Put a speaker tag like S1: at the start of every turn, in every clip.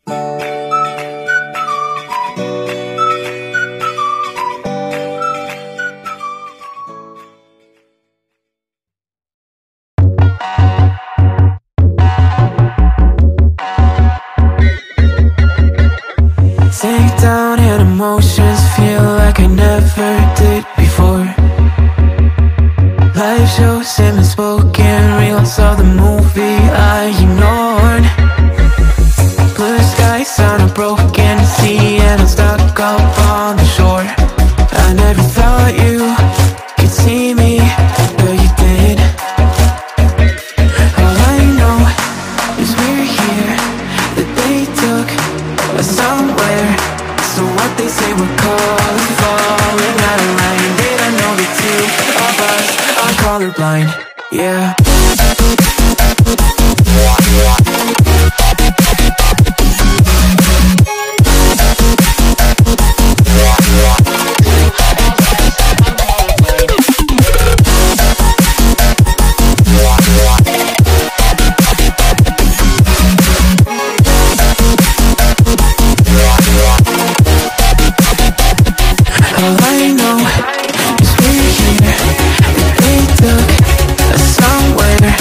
S1: Sink down and emotions feel like I never did before. Live shows and spoken reels of the movie I ignored. Blue skies on a broken sea and I'm stuck up on the shore. I never thought you could see me, but you did. All I know is we're here, that they took us somewhere. So what they say we're calling, falling out of line. They don't know the two of us are colorblind, yeah. All I know is we're here, that they took us somewhere.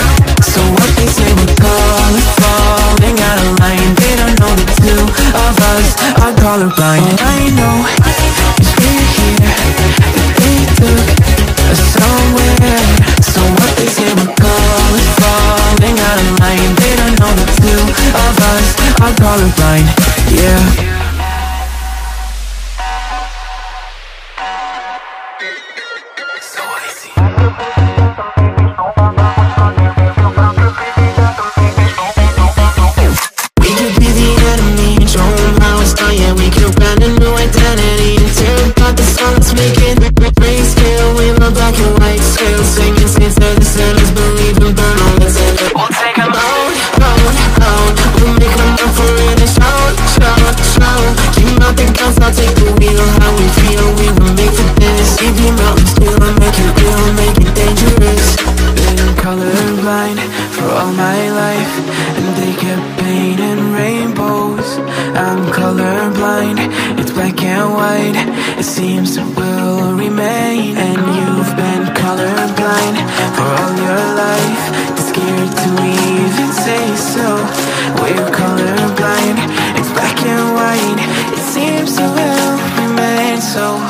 S1: So what they say we're calling, falling out of line. They don't know the two of us are colorblind. All I know is we're here, that they took us somewhere. So what they say we're calling, falling out of line. They don't know the two of us are colorblind, yeah. Colorblind for all my life, and they kept painting rainbows. I'm colorblind, it's black and white. It seems it will remain. And you've been colorblind for all your life, too scared to even say so. We're colorblind, it's black and white. It seems it will remain so.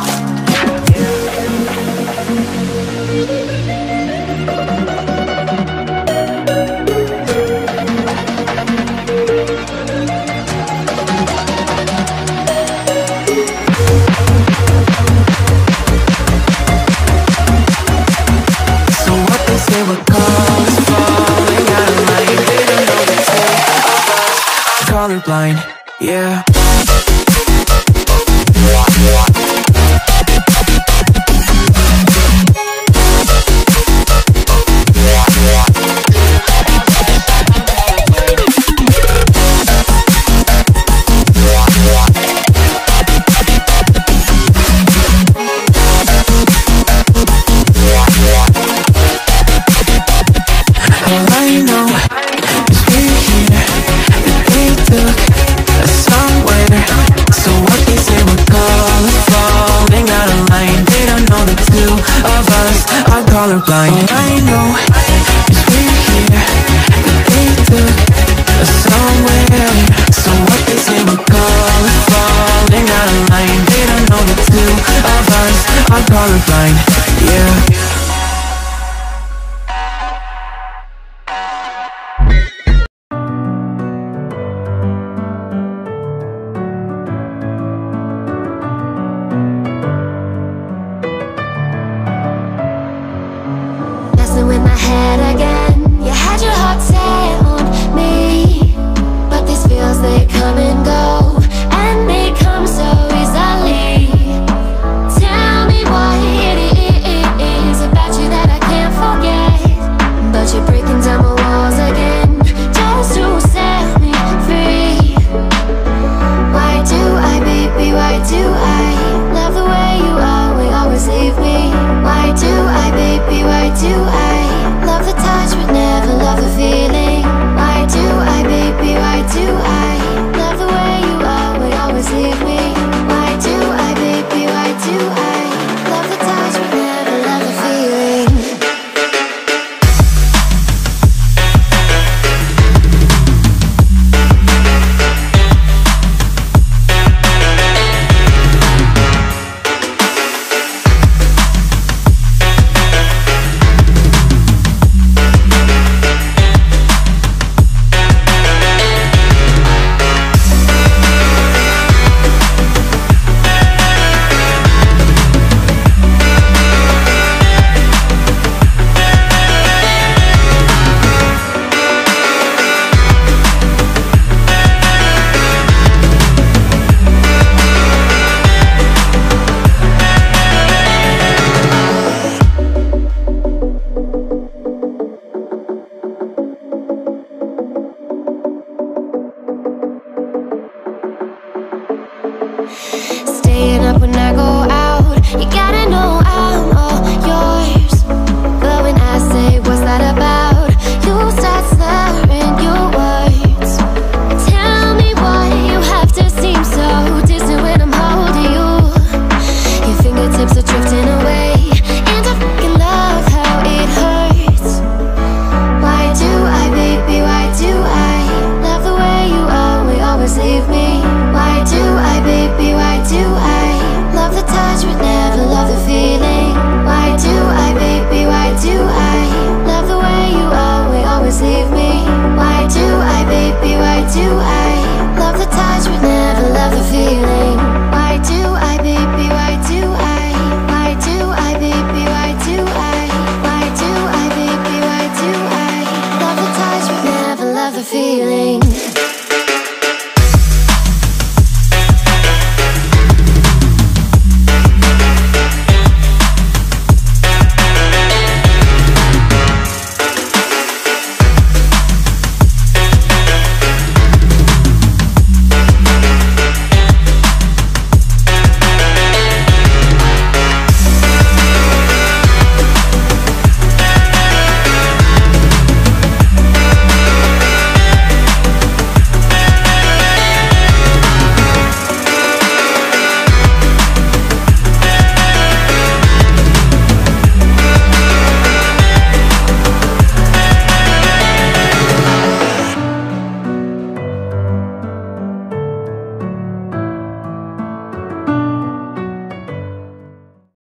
S1: Colorblind, yeah. All I know is we're here, that they took us somewhere. So what they say we're calling, falling out of line. They don't know the two of us are colorblind. All I